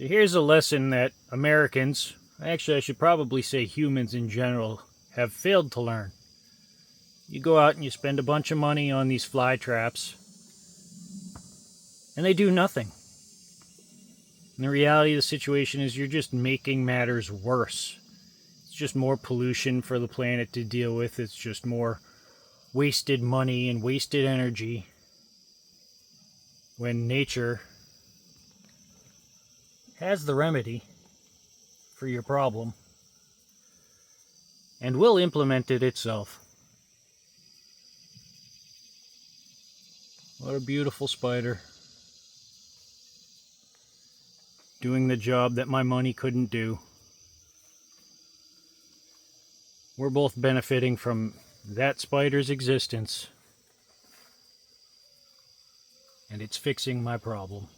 So here's a lesson that Americans, actually I should probably say humans in general, have failed to learn. You go out and you spend a bunch of money on these fly traps, and they do nothing. And the reality of the situation is you're just making matters worse. It's just more pollution for the planet to deal with. It's just more wasted money and wasted energy when nature has the remedy for your problem and will implement it itself. What a beautiful spider. Doing the job that my money couldn't do. We're both benefiting from that spider's existence, and it's fixing my problem.